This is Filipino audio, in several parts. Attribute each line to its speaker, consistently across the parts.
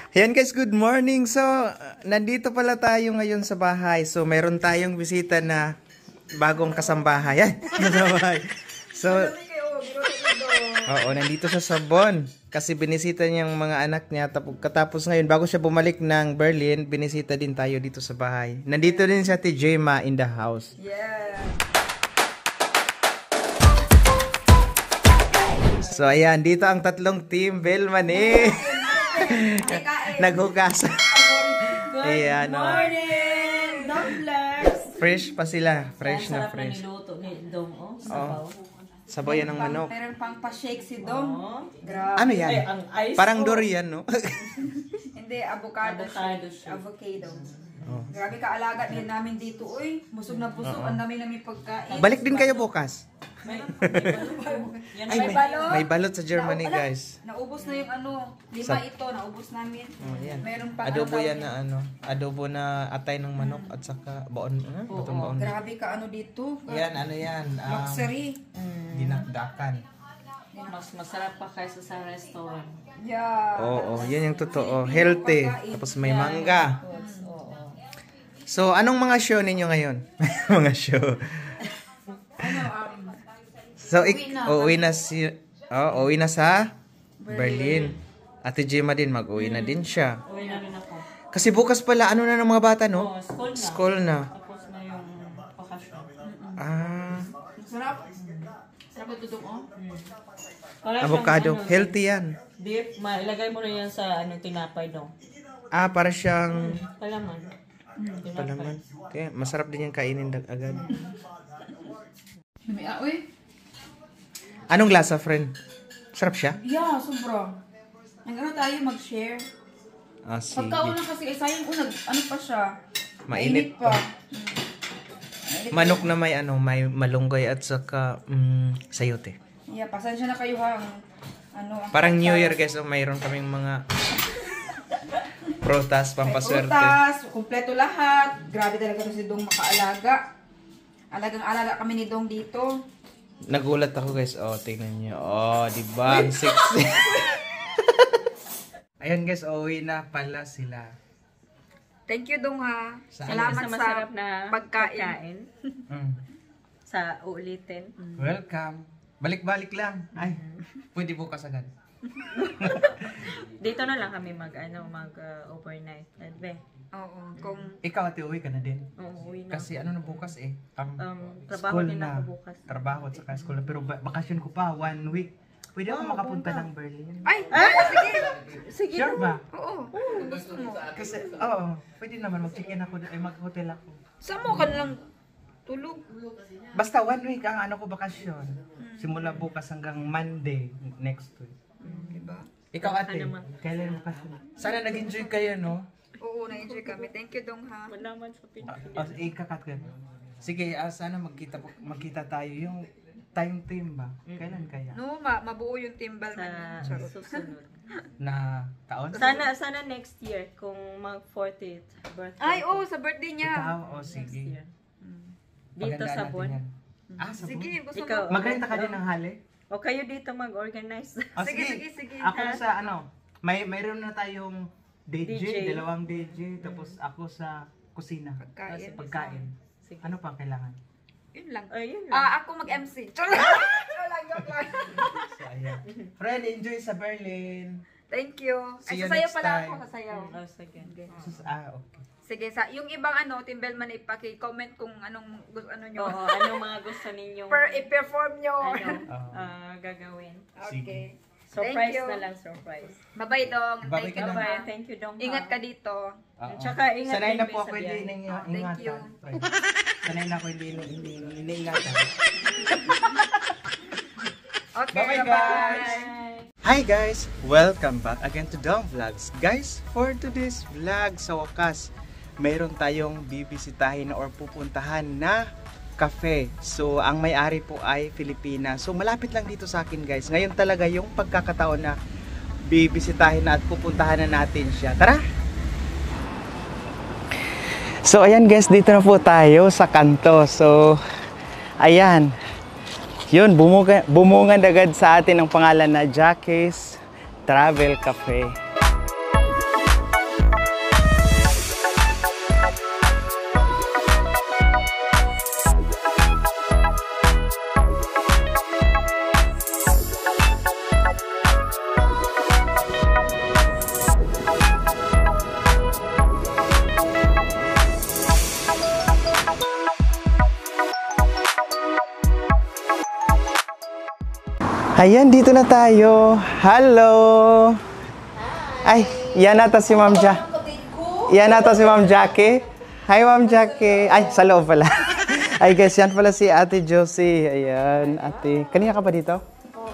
Speaker 1: Ayan guys, good morning. So, nandito pala tayo ngayon sa bahay. So, meron tayong bisita na bagong kasambahay. Ayan, kasambahay. So, oo, nandito sa Sabon. Kasi binisita niyang mga anak niya. Katapos ngayon, bago siya bumalik ng Berlin, binisita din tayo dito sa bahay. Nandito din si Ate Jema in the house.
Speaker 2: Yeah.
Speaker 1: So, ayan, dito ang tatlong team Belman eh. Naghugasan.
Speaker 2: Good morning, Dumplers.
Speaker 1: Fresh pa sila. Fresh na fresh.
Speaker 2: Niluto ni Dong, sabaw.
Speaker 1: Sabaw yan ng manok.
Speaker 3: Meron pang pa-shake si Dong. Grabe.
Speaker 1: Ano yan?
Speaker 2: Ay, ang ice
Speaker 1: Parang durian, no?
Speaker 3: Hindi, avocado siya. Avocado.
Speaker 1: Oh.
Speaker 3: Grabe ka-alaga din namin dito. Uy, busog na busog. Ang dami namin pagkain.
Speaker 1: Balik din kayo bukas.
Speaker 2: May
Speaker 1: May balot sa Germany, guys.
Speaker 3: Naubos na yung ano, 5 ito, naubos namin.
Speaker 1: Oh, yan.
Speaker 3: Meron pa
Speaker 1: Adobo yan na ano, adobo na atay ng manok at saka baon, butong baon.
Speaker 3: Grabe ka ano dito.
Speaker 1: Yan, ano yan?
Speaker 3: Luxury.
Speaker 1: Dinakdakan.
Speaker 2: Mas masarap pa kaysa sa restaurant.
Speaker 3: Yeah.
Speaker 1: Oo, yan yung totoo. Healthy. Tapos may mangga. So, anong mga show ninyo ngayon? Mga show. So, uuwi na sa Berlin. Ate Gemma din, mag-uwi na din siya.
Speaker 2: Uwi na rin ako.
Speaker 1: Kasi bukas pala, ano na ng mga bata, no?
Speaker 2: School na.
Speaker 1: School na.
Speaker 2: Tapos na yung bakasyon.
Speaker 3: Sarap. Sarap ito Dong,
Speaker 1: Avocado. Healthy yan.
Speaker 2: Beef, ilagay mo na yan sa tinapay Dong.
Speaker 1: Para siyang
Speaker 2: Palaman.
Speaker 1: palaman. Okay, masarap din yung kainin agad.
Speaker 3: Uy.
Speaker 1: Anong lasa, friend? Sarap siya?
Speaker 3: Yeah, sobra. Ang ano tayo mag-share.
Speaker 1: Sige.
Speaker 3: Pagkauna kasi, sayang ko ano pa siya.
Speaker 1: Mainit pa. Manok na may malunggay at saka sayote.
Speaker 3: Yeah, pasensya na kayo ha.
Speaker 1: Parang New Year guys, mayroon kaming mga prutas, pampaswerte.
Speaker 3: Prutas, kumpleto lahat. Grabe talaga to si Dong makaalaga. Alagang-alaga kami ni Dong dito.
Speaker 1: Nagulat ako guys. Tingnan niyo. Diba? Ang sexy. Ayun guys, uwi na pala sila.
Speaker 3: Thank you Dong ha.
Speaker 2: Salamat sa masarap na
Speaker 3: pagkain.
Speaker 2: Sa uulitin.
Speaker 1: Welcome. Balik-balik lang. Ay, pwede bukas agad.
Speaker 2: Dito na lang kami mag-overnight.
Speaker 3: Oo. Kung
Speaker 1: Ikaw ate, uwi ka na din.
Speaker 2: Oo, uwi na.
Speaker 1: Kasi na bukas eh.
Speaker 2: Trabaho din ako bukas.
Speaker 1: Trabaho at saka school na. Pero bakasyon ko pa, 1 week. Pwede ako makapunta ng Berlin.
Speaker 3: Ay! Sige!
Speaker 2: Sige.
Speaker 1: Sure ba?
Speaker 3: Oo. Gusto mo.
Speaker 1: Kasi, pwede naman mag-check-in ako, mag-hotel ako.
Speaker 3: Saan mo ka nalang tulog?
Speaker 1: Basta 1 week ang bakasyon. Simula bukas hanggang Monday next week.
Speaker 3: Diba?
Speaker 1: Ikaw ate, kailan bakasyon? Sana nag-enjoy kayo, no?
Speaker 3: Oo, na-enjoy kami. Thank you Dong ha.
Speaker 2: Malaman sa Pilipinas.
Speaker 1: Ikakat ka. Sige, sana magkita tayo yung time ba? Kailan kaya?
Speaker 3: No, mabuo yung timbal
Speaker 2: Sa susunod.
Speaker 1: Na taon?
Speaker 2: Sana next year kung mag 40th birthday.
Speaker 3: Ay, sa birthday niya.
Speaker 1: Ikaw, sige.
Speaker 2: Year. Dito sa Bon.
Speaker 1: Sa
Speaker 3: Sige, gusto
Speaker 2: Ikaw.
Speaker 3: mo.
Speaker 1: Magrenta ka din ng hali?
Speaker 2: O kayo dito mag-organize.
Speaker 3: Sige.
Speaker 1: Ako sa mayroon na tayong DJ, 2 DJ, tapos ako sa kusina. Pagkain.
Speaker 2: Sige.
Speaker 1: Ano pa kailangan?
Speaker 3: Yun lang.
Speaker 2: Yun lang.
Speaker 3: Ako mag-MC. Joke lang.
Speaker 1: So, ayan. Friend, enjoy sa Berlin.
Speaker 3: Thank you.
Speaker 1: See you
Speaker 3: Sasayaw
Speaker 1: next
Speaker 3: pala
Speaker 1: time.
Speaker 3: ako, sasayaw.
Speaker 2: Sige.
Speaker 1: Okay.
Speaker 3: Sige, yung ibang Timbel man ipaki-comment kung anong gusto nyo.
Speaker 2: Oo, anong mga gusto ninyong
Speaker 3: i-perform nyo.
Speaker 2: gagawin.
Speaker 3: Okay.
Speaker 2: Surprise
Speaker 3: Thank you.
Speaker 2: na lang, surprise.
Speaker 3: Bye-bye, Dong.
Speaker 1: Bye-bye ka na.
Speaker 2: Bye, thank you, Dong.
Speaker 3: Ingat ka dito.
Speaker 2: Tsaka ingat
Speaker 1: Sanay
Speaker 2: din
Speaker 1: na
Speaker 2: kayo
Speaker 1: po
Speaker 2: sa
Speaker 1: ako hindi
Speaker 2: biyahe.
Speaker 3: Thank you.
Speaker 1: ingatan. Sanay na ako hindi iniingatan.
Speaker 3: Okay,
Speaker 1: Bye-bye,
Speaker 3: bye-bye.
Speaker 2: Bye.
Speaker 1: Hi guys! Welcome back again to Dom Vlogs. Guys, for today's vlog, sa wakas, mayroon tayong bibisitahin or pupuntahan na cafe. So, ang may-ari po ay Filipina. So, malapit lang dito sa akin guys. Ngayon talaga yung pagkakataon na bibisitahin na at pupuntahan na natin siya. Tara! So, ayan guys, dito na po tayo sa kanto. So, ayan. Yun, bumungad agad sa atin ang pangalan na Jackie's Travel Cafe. Ayan, dito na tayo. Hello! Ay, yan ata si Ma'am Yan ata si Ma'am Jackie. Hi, Ma'am Jackie. Ay, sa loob pala. Ay, guys, yan pala si Ate Josie. Ayan, ate. Kanina ka ba dito? Oo.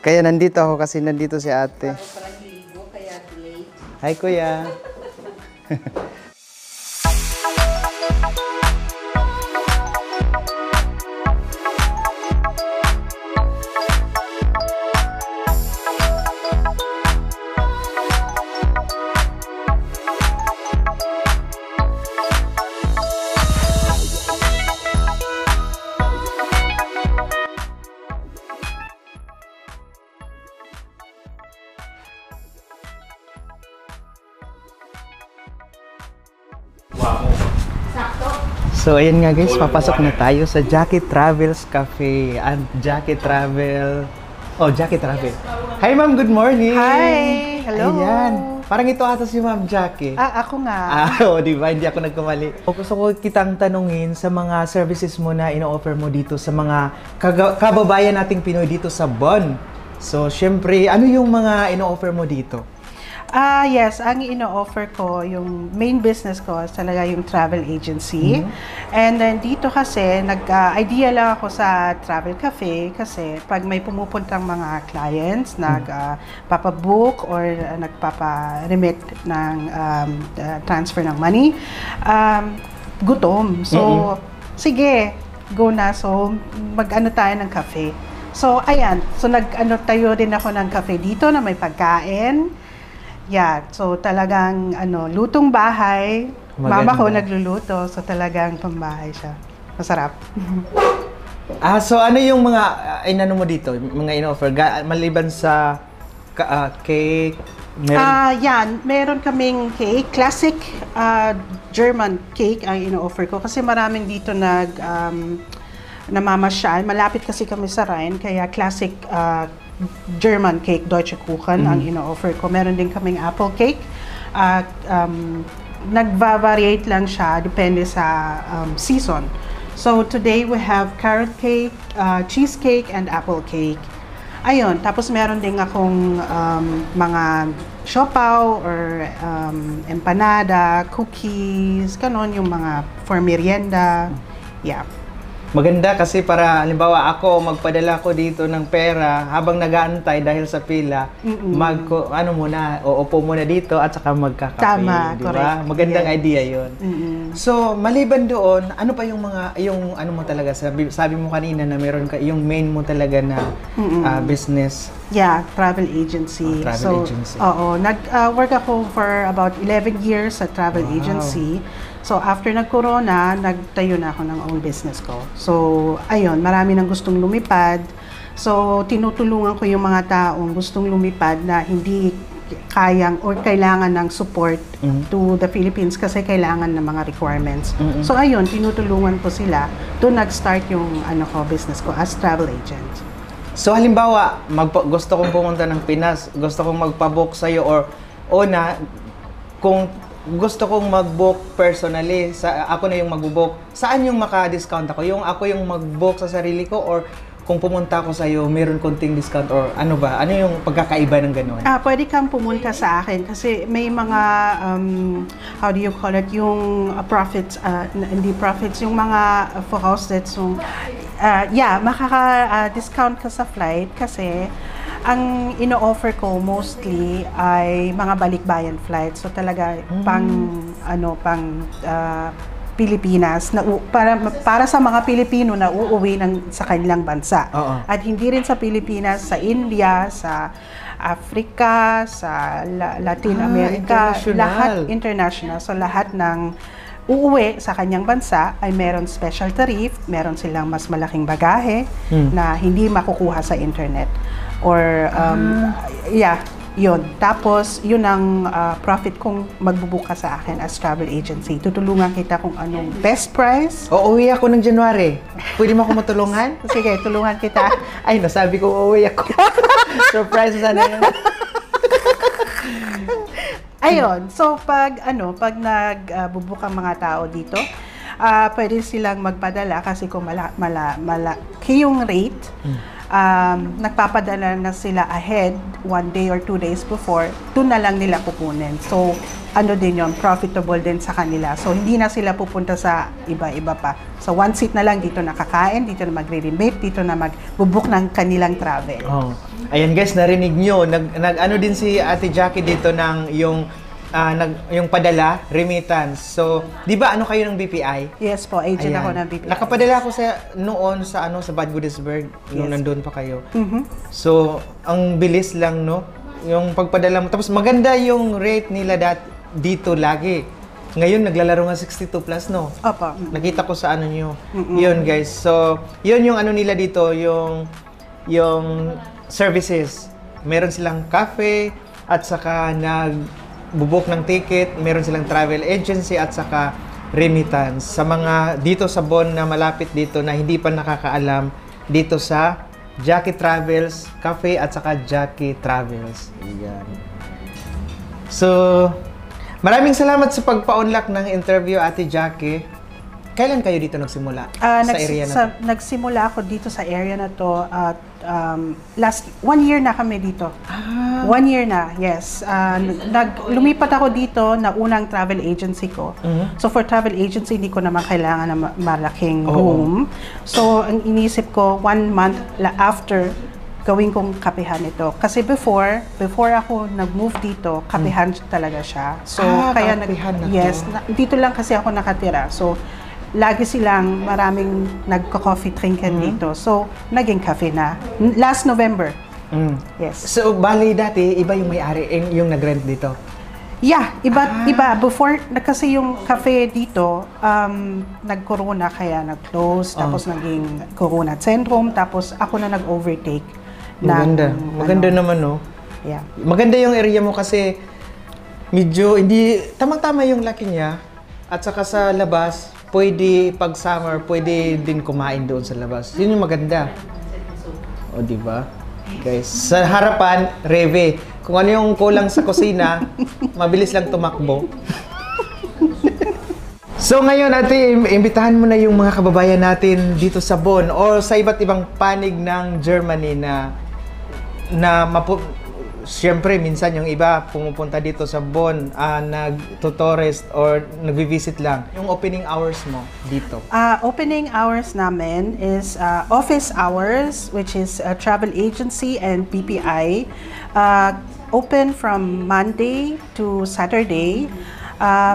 Speaker 1: Kaya nandito ako kasi nandito si ate. Hi, kuya. So, ayan nga guys, papasok na tayo sa Jackie Travels Cafe. And Jackie Travel. Oh, Jackie Travel. Hi ma'am, good morning.
Speaker 4: Hi! Hello!
Speaker 1: Ayan. Parang ito ata si Ma'am Jackie.
Speaker 4: Ako nga.
Speaker 1: Di ba? Hindi ako nagkamali. Gusto ko kitang tanungin sa mga services mo na ino-offer mo dito sa mga kababayan nating Pinoy dito sa Bonn. So, syempre, ano yung mga ino-offer mo dito?
Speaker 4: Yes, ang ino-offer ko, yung main business ko is talaga yung travel agency. And then dito kasi, nag-idea lang ako sa travel cafe kasi pag may pumupuntang mga clients, nagpapabook or nagpapa-remit ng transfer ng money, gutom. So, sige, go na. So, mag-ano tayo ng cafe. So, ayan. So, tayo din ako ng cafe dito na may pagkain. Yeah, so talagang lutong bahay.
Speaker 1: Maganda.
Speaker 4: Mama ko nagluluto, so talagang pambahay siya. Masarap.
Speaker 1: So ano yung mga inano mo dito? Mga in-offer maliban sa cake?
Speaker 4: Yan, meron kaming cake, classic German cake ang ino-offer ko kasi maraming dito namamasyal. Malapit kasi kami sa Rhine, kaya classic German cake, Deutsche Kuchen, ang ino-offer ko. Meron din kaming apple cake. Nagva-variate lang siya, depende sa season. So, today we have carrot cake, cheesecake, and apple cake. Ayun, tapos meron din akong mga siopaw or empanada, cookies, ganon yung mga for merienda. Yeah.
Speaker 1: Maganda kasi para halimbawa ako magpadala ko dito ng pera habang nag-aantay dahil sa pila, uupo muna dito at saka magkakape.
Speaker 4: Tama,
Speaker 1: di ba?
Speaker 4: correct.
Speaker 1: Magandang
Speaker 4: Yeah.
Speaker 1: idea 'yon. So, maliban doon, ano pa yung ano mo talaga sabi mo kanina na meron ka yung main mo talaga na business?
Speaker 4: Yeah, travel agency.
Speaker 1: Travel agency.
Speaker 4: Oo, nag-work ako for about 11 years sa travel agency. So, after nag-corona, nagtayo na ako ng own business ko. So, ayun, marami nang gustong lumipad. So, tinutulungan ko yung mga taong gustong lumipad na hindi kayang or kailangan ng support to the Philippines kasi kailangan ng mga requirements. So, ayun, tinutulungan ko sila. Doon nag-start yung business ko as travel agent.
Speaker 1: So, halimbawa, gusto kong pumunta ng Pinas, gusto kong magpa-book sa'yo or kung gusto kong mag-book personally, ako na yung mag-book, saan yung maka-discount ako? Yung ako yung mag-book sa sarili ko or kung pumunta ako sa'yo, meron konting discount or ano ba? Ano yung pagkakaiba ng gano'n?
Speaker 4: Pwede kang pumunta sa akin kasi may mga, how do you call it, yung profits, hindi profits, yung mga faucets, yung, makaka-discount ka sa flight kasi ang ino-offer ko mostly ay mga balikbayan flights. So talaga Pilipinas na para sa mga Pilipino na uuwi sa kanilang bansa. At hindi rin sa Pilipinas, sa India, sa Africa, sa Latin America, lahat international. So lahat ng uuwi sa kanyang bansa ay meron special tariff, meron silang mas malaking bagahe na hindi makukuha sa internet. Or yun. Tapos, yun ang profit kung magbubuka sa akin as travel agency. Tutulungan kita kung anong best price.
Speaker 1: Uuwi ako ng January. Pwede mo ako matulungan?
Speaker 4: Sige, tulungan kita.
Speaker 1: Ay, nasabi ko uuwi ako. Surprise, sana yan.
Speaker 4: Ayun. So, pag nagbubuka ang mga tao dito, pwede silang magpadala kasi kung malaki yung rate, nagpapadala na sila ahead 1 day or 2 days before, doon na lang nila kukunin. So, ano din yon, profitable din sa kanila. So, hindi na sila pupunta sa iba-iba pa. So, one seat na lang, dito na kakain, dito na magre-remit, dito na magbubuk ng kanilang travel.
Speaker 1: Oh. Ayan guys, narinig nyo, nag-ano din si Ate Jackie dito ng yung padala, remittance. So, di ba ano kayo ng BPI?
Speaker 4: Yes po, agent ako ng BPI.
Speaker 1: Nakapadala ko noon sa Bad Godesberg, nung nandun pa kayo. So, ang bilis lang, no? Yung pagpadala mo. Tapos maganda yung rate nila dito lagi. Ngayon, naglalaro nga 62 plus, no?
Speaker 4: Opo.
Speaker 1: Nakita ko sa ano nyo. Yun, guys. So, yun yung ano nila dito, yung services. Meron silang cafe, at saka nagbubuk ng ticket, meron silang travel agency, at saka remittance. Sa mga dito sa Bonn na malapit dito na hindi pa nakakaalam, dito sa Jackie Travels Cafe at saka Jackie Travels. Ayan. So, maraming salamat sa pagpa-unlock ng interview, Ate Jackie. Kailan kayo dito nagsimula sa area na to?
Speaker 4: Nagsimula ako dito sa area na to at last 1 year na kami dito. 1 year na, yes. Lumipat ako dito na unang travel agency ko. So for travel agency, hindi ko naman kailangan ng malaking room. So ang inisip ko, 1 month after, gawin kong kapihan ito. Kasi before ako nag-move dito, kapihan talaga siya. So kaya yes, dito lang kasi ako nakatira. So lagi silang maraming nagko-coffee drinkin dito. So, naging cafe na. Last November. Yes.
Speaker 1: So, bali dati, iba yung may-ari, yung nag-rent dito?
Speaker 4: Yeah, iba. Before, kasi yung cafe dito, nag-corona kaya nag-close, tapos naging Corona Centrum, tapos ako na nag-overtake.
Speaker 1: Maganda naman, no?
Speaker 4: Yeah.
Speaker 1: Maganda yung area mo kasi medyo, hindi, tamang-tama yung laki niya. At saka sa labas, pwede pag summer, pwede din kumain doon sa labas. Yun yung maganda. O, di ba? Guys, sa harapan, Reve. Kung ano yung kulang sa kusina, mabilis lang tumakbo. So ngayon, ate, imbitahan mo na yung mga kababayan natin dito sa Bonn o sa iba't ibang panig ng Germany siyempre, minsan yung iba pumupunta dito sa Bonn, nag-tourist or nag-visit lang. Yung opening hours mo dito?
Speaker 4: Opening hours namin is office hours, which is travel agency and PPI. Open from Monday to Saturday.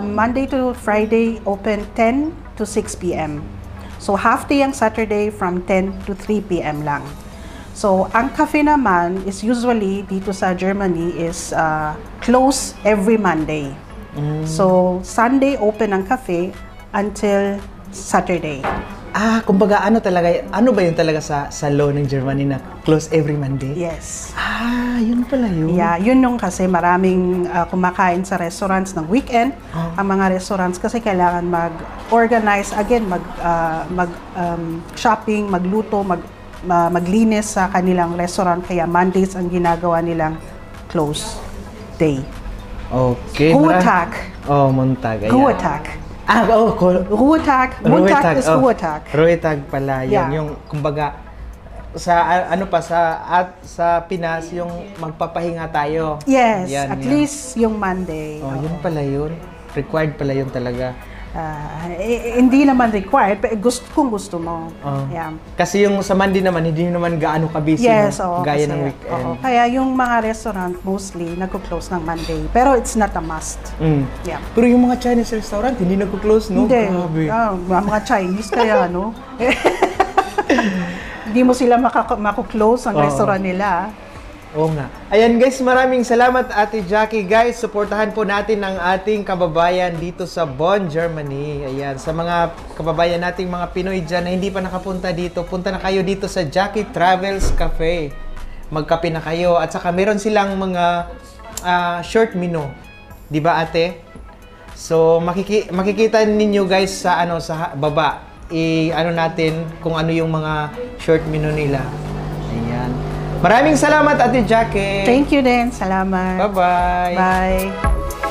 Speaker 4: Monday to Friday, open 10 to 6 p.m. So half day ang Saturday from 10 to 3 p.m. lang. So, ang cafe naman is usually dito sa Germany is close every Monday. So, Sunday open ang cafe until Saturday.
Speaker 1: Kumbaga ano ba yun talaga sa law ng Germany na close every Monday?
Speaker 4: Yes.
Speaker 1: Yun pala yun.
Speaker 4: Yeah, yun nung kasi maraming kumakain sa restaurants ng weekend. Ang mga restaurants kasi kailangan mag-organize again, shopping, magluto, maglinis sa kanilang restaurant, kaya Mondays ang ginagawa nilang close day.
Speaker 1: Okay.
Speaker 4: Ruhetag.
Speaker 1: Montag.
Speaker 4: Ruhetag. Ruhetag. Montag is Ruhetag.
Speaker 1: Ruhetag pala.
Speaker 4: Yeah.
Speaker 1: Yung kumbaga sa sa Pinas yung magpapahinga tayo.
Speaker 4: Yes, at least yung Monday.
Speaker 1: Yun pala yun. Required pala yun talaga.
Speaker 4: Hindi naman required, pero kung gusto mo. Yeah.
Speaker 1: Kasi yung sa Monday naman, hindi naman gaano ka-busy,
Speaker 4: yes,
Speaker 1: gaya ng weekend.
Speaker 4: Kaya yung mga restaurant mostly nagko-close ng Monday, pero it's not a must. Yeah.
Speaker 1: Pero yung mga Chinese restaurant, hindi nagko-close, no?
Speaker 4: Hindi.
Speaker 1: Grabe.
Speaker 4: Mga Chinese kaya, no? Hindi mo sila mako-close ang restaurant nila.
Speaker 1: Oo nga. Ayan guys, maraming salamat Ate Jackie. Guys, suportahan po natin ang ating kababayan dito sa Bonn, Germany. Ayan, sa mga kababayan nating mga Pinoy dyan na hindi pa nakapunta dito, punta na kayo dito sa Jackie Travels Cafe. Magkape na kayo. At saka meron silang mga short menu. Di ba ate? So, makikita ninyo guys sa sa baba. Natin kung ano yung mga short menu nila. Ayan. Maraming salamat, Ate Jackie.
Speaker 4: Thank you din. Salamat.
Speaker 1: Bye-bye.
Speaker 4: Bye.